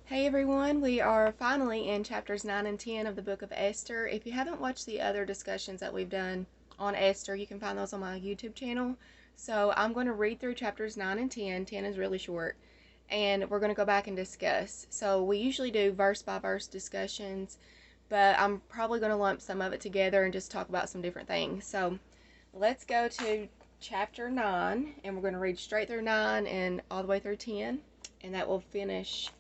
Hey everyone, we are finally in chapters 9 and 10 of the book of Esther. If you haven't watched the other discussions that we've done on Esther, you can find those on my YouTube channel. So I'm going to read through chapters 9 and 10. 10 is really short, and we're going to go back and discuss. So we usually do verse by verse discussions, but I'm probably going to lump some of it together and just talk about some different things. So let's go to chapter 9, and we're going to read straight through 9 and all the way through 10, and that will finish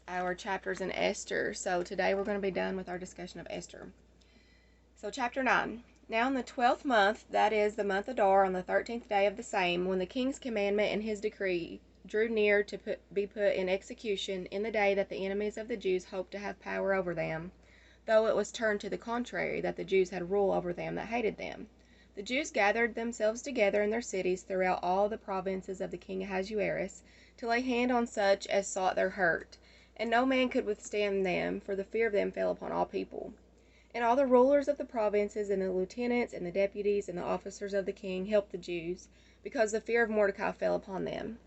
our chapters in Esther. So today we're going to be done with our discussion of Esther. So chapter 9. Now in the 12th month, that is the month Adar, on the 13th day of the same, when the king's commandment and his decree drew near to be put in execution, in the day that the enemies of the Jews hoped to have power over them, though it was turned to the contrary, that the Jews had rule over them that hated them, the Jews gathered themselves together in their cities throughout all the provinces of the king Ahasuerus, to lay hand on such as sought their hurt. And no man could withstand them, for the fear of them fell upon all people. And all the rulers of the provinces, and the lieutenants, and the deputies, and the officers of the king helped the Jews, because the fear of Mordecai fell upon them.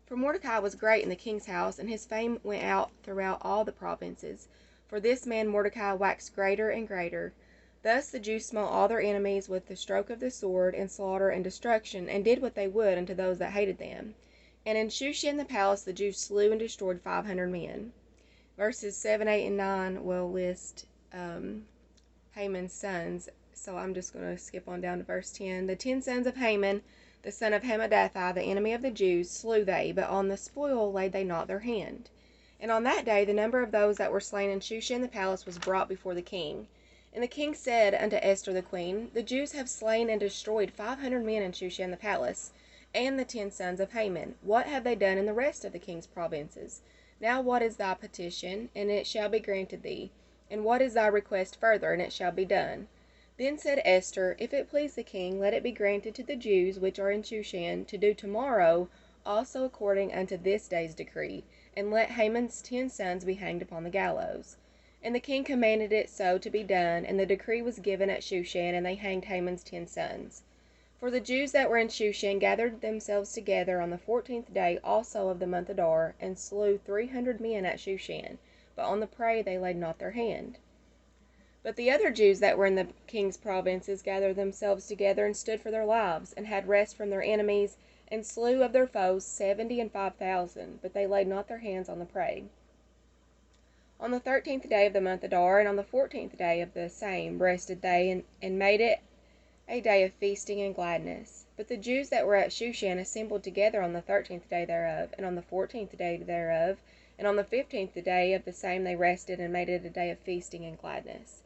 For Mordecai was great in the king's house, and his fame went out throughout all the provinces. For this man Mordecai waxed greater and greater. Thus the Jews smote all their enemies with the stroke of the sword, and slaughter, and destruction, and did what they would unto those that hated them. And in Shushan the palace the Jews slew and destroyed 500 men. Verses 7, 8, and 9 will list Haman's sons, so I'm just going to skip on down to verse 10. The 10 sons of Haman, the son of Hammedatha, the enemy of the Jews, slew they, but on the spoil laid they not their hand. And on that day the number of those that were slain in Shushan the palace was brought before the king. And the king said unto Esther the queen, The Jews have slain and destroyed 500 men in Shushan the palace, and the 10 sons of Haman. What have they done in the rest of the king's provinces? Now what is thy petition? And it shall be granted thee. And what is thy request further? And it shall be done. Then said Esther, If it please the king, let it be granted to the Jews which are in Shushan to do tomorrow also according unto this day's decree, and let Haman's 10 sons be hanged upon the gallows. And the king commanded it so to be done, and the decree was given at Shushan, and they hanged Haman's 10 sons. For the Jews that were in Shushan gathered themselves together on the 14th day also of the month Adar, and slew 300 men at Shushan, but on the prey they laid not their hand. But the other Jews that were in the king's provinces gathered themselves together, and stood for their lives, and had rest from their enemies, and slew of their foes 70 and 5,000, but they laid not their hands on the prey. On the 13th day of the month Adar, and on the 14th day of the same, rested they, and made it a day of feasting and gladness. But the Jews that were at Shushan assembled together on the 13th day thereof, and on the 14th day thereof, and on the 15th day of the same they rested, and made it a day of feasting and gladness.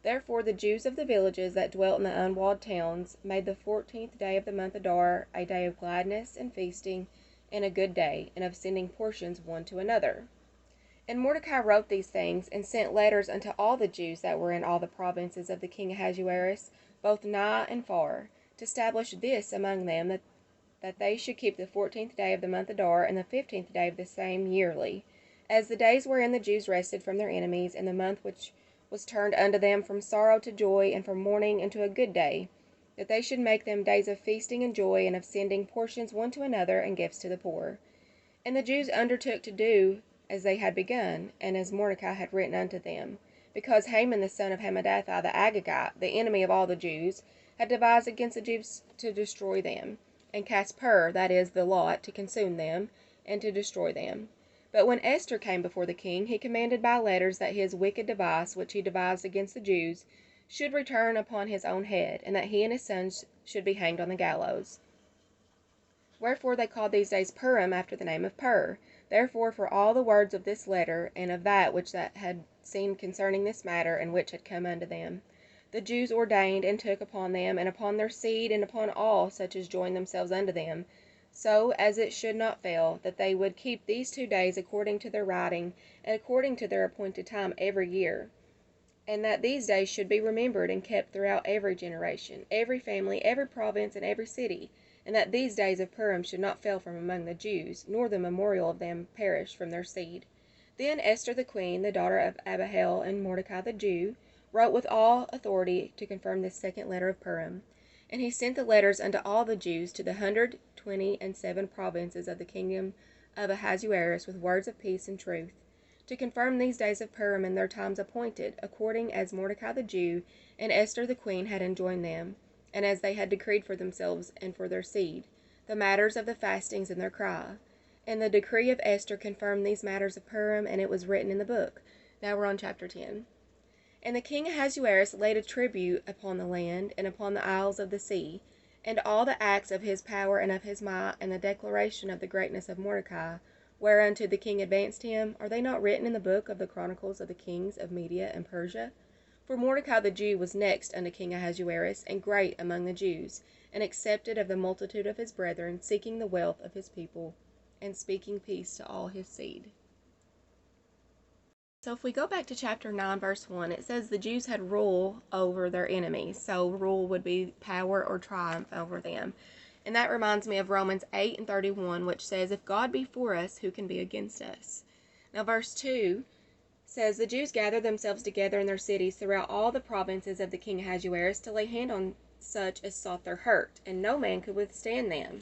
Therefore the Jews of the villages that dwelt in the unwalled towns made the 14th day of the month Adar a day of gladness and feasting, and a good day, and of sending portions one to another. And Mordecai wrote these things, and sent letters unto all the Jews that were in all the provinces of the king Ahasuerus, both nigh and far, to establish this among them, that they should keep the 14th day of the month Adar, and the 15th day of the same yearly, as the days wherein the Jews rested from their enemies, and the month which was turned unto them from sorrow to joy, and from mourning into a good day, that they should make them days of feasting and joy, and of sending portions one to another, and gifts to the poor. And the Jews undertook to do as they had begun, and as Mordecai had written unto them, because Haman the son of Hammedatha the Agagite, the enemy of all the Jews, had devised against the Jews to destroy them, and cast pur, that is, the lot, to consume them, and to destroy them. But when Esther came before the king, he commanded by letters that his wicked device, which he devised against the Jews, should return upon his own head, and that he and his sons should be hanged on the gallows. Wherefore they called these days Purim, after the name of Pur. Therefore for all the words of this letter, and of that which that had seen concerning this matter, and which had come unto them, the Jews ordained, and took upon them, and upon their seed, and upon all such as joined themselves unto them, so as it should not fail, that they would keep these 2 days according to their writing, and according to their appointed time every year, and that these days should be remembered and kept throughout every generation, every family, every province, and every city, and that these days of Purim should not fail from among the Jews, nor the memorial of them perish from their seed. Then Esther the queen, the daughter of Abihail, and Mordecai the Jew, wrote with all authority to confirm this second letter of Purim. And he sent the letters unto all the Jews to the 127 provinces of the kingdom of Ahasuerus with words of peace and truth, to confirm these days of Purim in their times appointed, according as Mordecai the Jew and Esther the queen had enjoined them, and as they had decreed for themselves and for their seed, the matters of the fastings and their cry. And the decree of Esther confirmed these matters of Purim, and it was written in the book. Now we're on chapter 10. And the king Ahasuerus laid a tribute upon the land and upon the isles of the sea, and all the acts of his power and of his might, and the declaration of the greatness of Mordecai, whereunto the king advanced him, are they not written in the book of the chronicles of the kings of Media and Persia? For Mordecai the Jew was next unto King Ahasuerus, and great among the Jews, and accepted of the multitude of his brethren, seeking the wealth of his people, and speaking peace to all his seed. So if we go back to chapter 9, verse 1, it says the Jews had rule over their enemies. So rule would be power or triumph over them. And that reminds me of Romans 8 and 31, which says, if God be for us, who can be against us? Now verse 2 says, the Jews gathered themselves together in their cities throughout all the provinces of the king Ahasuerus to lay hand on such as sought their hurt, and no man could withstand them,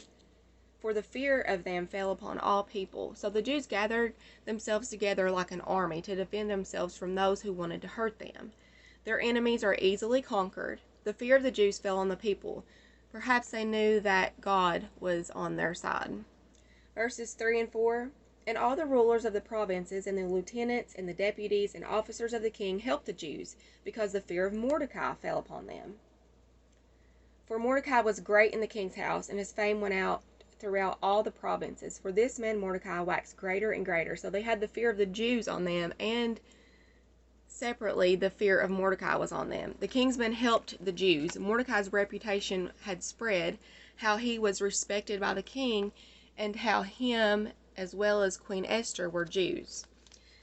for the fear of them fell upon all people. So the Jews gathered themselves together like an army to defend themselves from those who wanted to hurt them. Their enemies are easily conquered. The fear of the Jews fell on the people. Perhaps they knew that God was on their side. Verses 3 and 4, and all the rulers of the provinces, and the lieutenants, and the deputies, and officers of the king helped the Jews, because the fear of Mordecai fell upon them. For Mordecai was great in the king's house, and his fame went out throughout all the provinces. For this man Mordecai waxed greater and greater. So they had the fear of the Jews on them, and separately the fear of Mordecai was on them. The king's men helped the Jews. Mordecai's reputation had spread, how he was respected by the king, and how him as well as Queen Esther were Jews.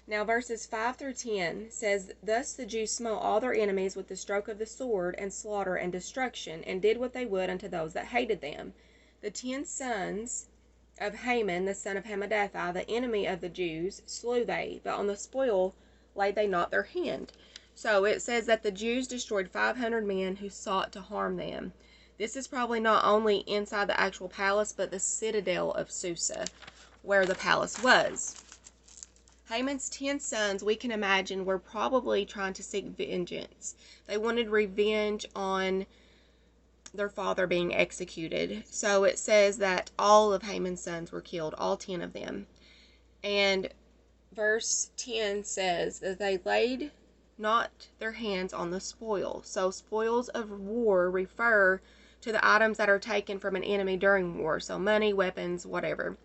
Now verses 5 through 10 says, thus the Jews smote all their enemies with the stroke of the sword, and slaughter and destruction, and did what they would unto those that hated them. The 10 sons of Haman, the son of Hammedatha, the enemy of the Jews, slew they, but on the spoil laid they not their hand. So it says that the Jews destroyed 500 men who sought to harm them. This is probably not only inside the actual palace, but the citadel of Susa, where the palace was. Haman's 10 sons, we can imagine, were probably trying to seek vengeance. They wanted revenge on their father being executed. So it says that all of Haman's sons were killed, all 10 of them. And verse 10 says that they laid not their hands on the spoil. So spoils of war refer to the items that are taken from an enemy during war. So money, weapons, whatever.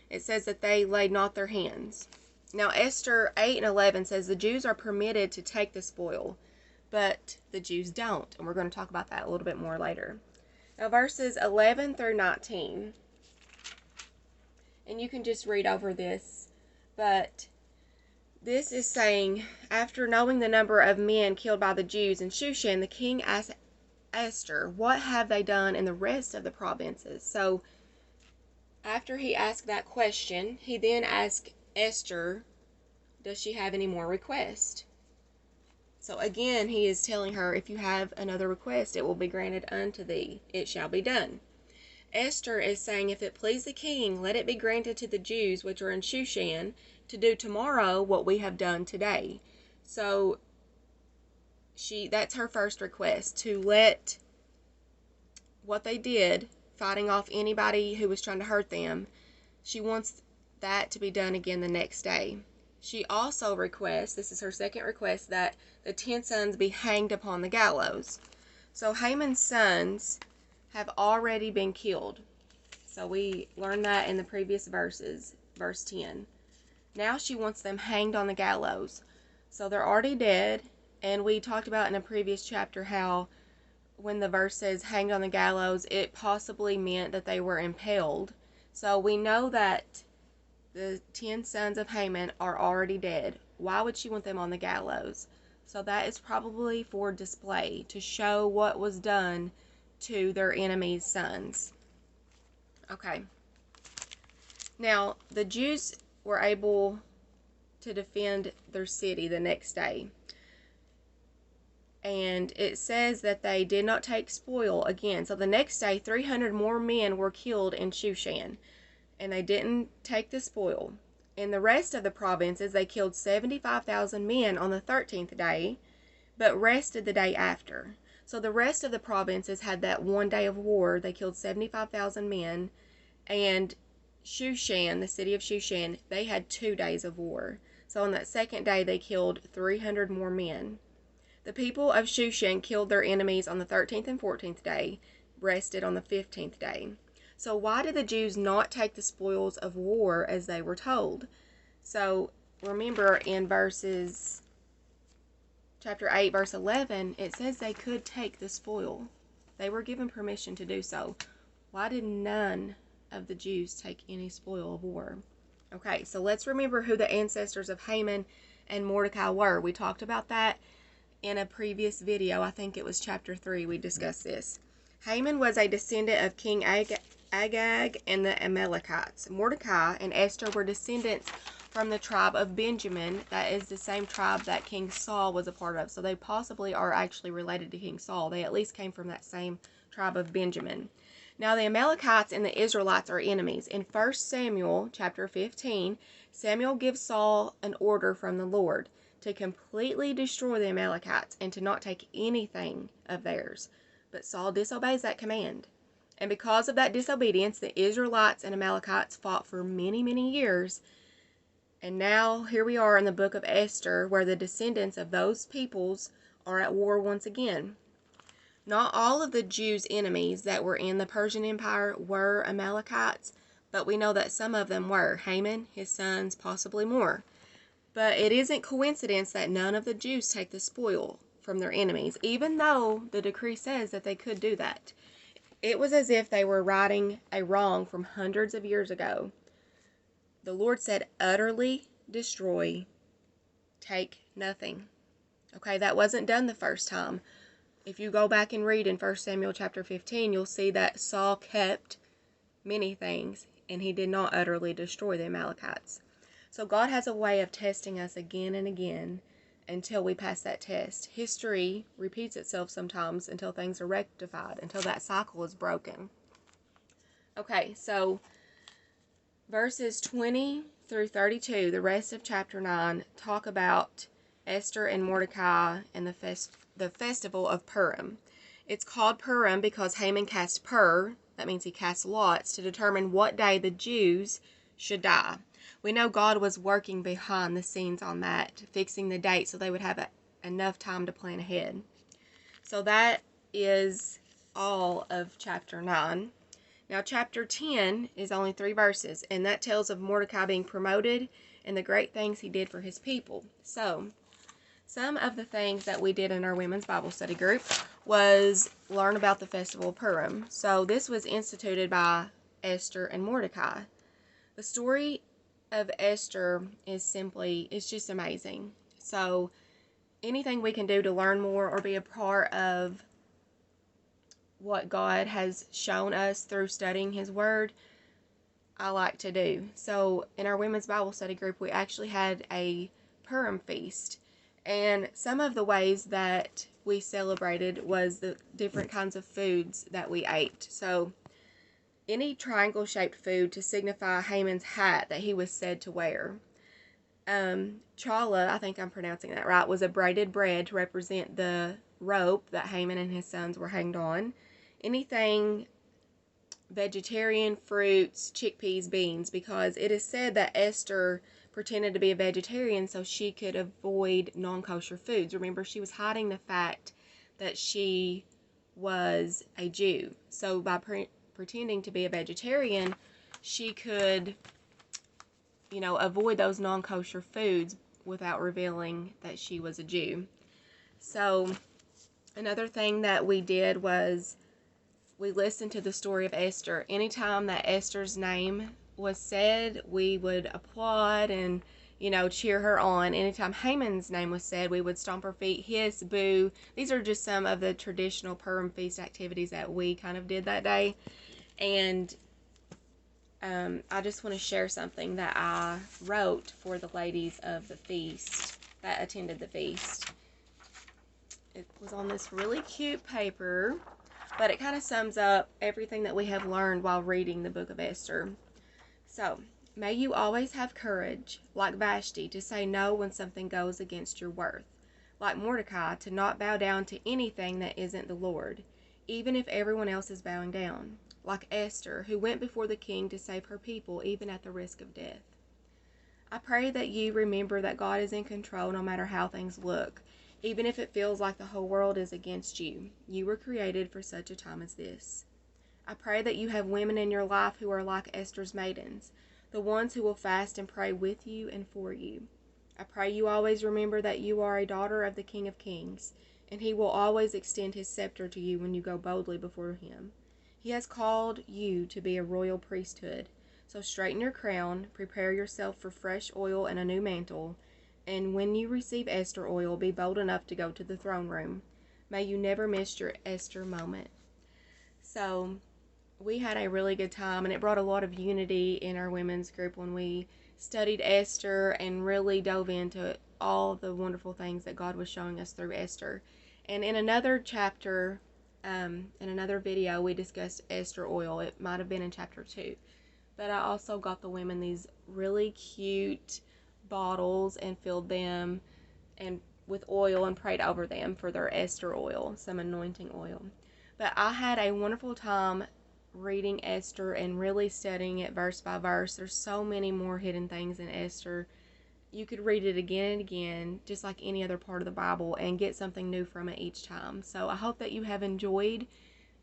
It says that they laid not their hands. Now Esther 8 and 11 says the Jews are permitted to take the spoil, but the Jews don't. And we're going to talk about that a little bit more later. Now verses 11 through 19. And you can just read over this. But this is saying, after knowing the number of men killed by the Jews in Shushan, the king asked Esther, what have they done in the rest of the provinces? So after he asked that question, he then asked Esther, does she have any more requests? So again, he is telling her, if you have another request, it will be granted unto thee. It shall be done. Esther is saying, if it please the king, let it be granted to the Jews which are in Shushan to do tomorrow what we have done today. So that's her first request, to let what they did, fighting off anybody who was trying to hurt them, she wants that to be done again the next day. She also requests, this is her second request, that the 10 sons be hanged upon the gallows. So Haman's sons have already been killed. So we learned that in the previous verses, verse 10. Now she wants them hanged on the gallows. So they're already dead, and we talked about in a previous chapter how when the verse says hanged on the gallows, it possibly meant that they were impaled. So we know that the 10 sons of Haman are already dead. Why would she want them on the gallows? So that is probably for display, to show what was done to their enemies' sons. Okay. Now, the Jews were able to defend their city the next day. And it says that they did not take spoil again. So the next day, 300 more men were killed in Shushan. and they didn't take the spoil. In the rest of the provinces, they killed 75,000 men on the 13th day, but rested the day after. So the rest of the provinces had that one day of war. They killed 75,000 men, and Shushan, the city of Shushan, they had 2 days of war. So on that second day, they killed 300 more men. The people of Shushan killed their enemies on the 13th and 14th day, rested on the 15th day. So why did the Jews not take the spoils of war as they were told? So remember in chapter 8, verse 11, it says they could take the spoil. They were given permission to do so. Why did none of the Jews take any spoil of war? Okay, so let's remember who the ancestors of Haman and Mordecai were. We talked about that in a previous video. I think it was chapter 3 we discussed this. Haman was a descendant of King Agag and the Amalekites. Mordecai and Esther were descendants from the tribe of Benjamin. That is the same tribe that King Saul was a part of. So they possibly are actually related to King Saul. They at least came from that same tribe of Benjamin. Now the Amalekites and the Israelites are enemies. In 1 Samuel chapter 15, Samuel gives Saul an order from the Lord to completely destroy the Amalekites and to not take anything of theirs. But Saul disobeys that command. And because of that disobedience, the Israelites and Amalekites fought for many, many years. And now here we are in the book of Esther, where the descendants of those peoples are at war once again. Not all of the Jews' enemies that were in the Persian Empire were Amalekites, but we know that some of them were. Haman, his sons, possibly more. But it isn't coincidence that none of the Jews take the spoil from their enemies, even though the decree says that they could do that. It was as if they were righting a wrong from hundreds of years ago. The Lord said, utterly destroy, take nothing. Okay, that wasn't done the first time. If you go back and read in 1 Samuel chapter 15, you'll see that Saul kept many things, and he did not utterly destroy the Amalekites. So God has a way of testing us again and again until we pass that test. History repeats itself sometimes until things are rectified, until that cycle is broken. Okay, so verses 20 through 32, the rest of chapter 9, talk about Esther and Mordecai and the festival of Purim. It's called Purim because Haman cast pur, that means he cast lots, to determine what day the Jews should die. We know God was working behind the scenes on that, fixing the date so they would have enough time to plan ahead. So that is all of chapter 9. Now chapter 10 is only 3 verses, and that tells of Mordecai being promoted and the great things he did for his people. So some of the things that we did in our women's Bible study group was learn about the festival of Purim. So this was instituted by Esther and Mordecai. The story of Esther is just amazing. So anything we can do to learn more or be a part of what God has shown us through studying His Word, I like to do. So in our women's Bible study group, we actually had a Purim feast. And some of the ways that we celebrated was the different kinds of foods that we ate. So any triangle-shaped food to signify Haman's hat that he was said to wear. Challah, I think I'm pronouncing that right, was a braided bread to represent the rope that Haman and his sons were hanged on. Anything vegetarian, fruits, chickpeas, beans, because it is said that Esther pretended to be a vegetarian so she could avoid non-kosher foods. Remember, she was hiding the fact that she was a Jew. So by pretending to be a vegetarian, she could, avoid those non-kosher foods without revealing that she was a Jew. So another thing that we did was we listened to the story of Esther. Anytime that Esther's name was said, we would applaud and, cheer her on. Anytime Haman's name was said, we would stomp our feet, hiss, boo. These are just some of the traditional Purim feast activities that we kind of did that day. And I just want to share something that I wrote for the ladies of the feast that attended the feast. It was on this really cute paper, but it kind of sums up everything that we have learned while reading the book of Esther. So, may you always have courage, like Vashti, to say no when something goes against your worth, like Mordecai, to not bow down to anything that isn't the Lord, even if everyone else is bowing down, like Esther, who went before the king to save her people even at the risk of death. I pray that you remember that God is in control no matter how things look, even if it feels like the whole world is against you. You were created for such a time as this. I pray that you have women in your life who are like Esther's maidens, the ones who will fast and pray with you and for you. I pray you always remember that you are a daughter of the King of Kings, and he will always extend his scepter to you when you go boldly before him. He has called you to be a royal priesthood, so straighten your crown, prepare yourself for fresh oil and a new mantle, and when you receive Esther oil, be bold enough to go to the throne room. May you never miss your Esther moment. So, we had a really good time, and it brought a lot of unity in our women's group when we studied Esther and really dove into all the wonderful things that God was showing us through Esther. And in another chapter, in another video, we discussed Esther oil. It might have been in chapter 2. But I also got the women these really cute bottles and filled them and with oil and prayed over them for their Esther oil, some anointing oil. But I had a wonderful time reading Esther and really studying it verse by verse. There's so many more hidden things in Esther. You could read it again and again, just like any other part of the Bible, and get something new from it each time. So I hope that you have enjoyed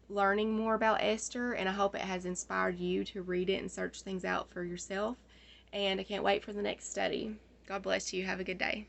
learning more about Esther, and I hope it has inspired you to read it and search things out for yourself. And I can't wait for the next study. God bless you. Have a good day.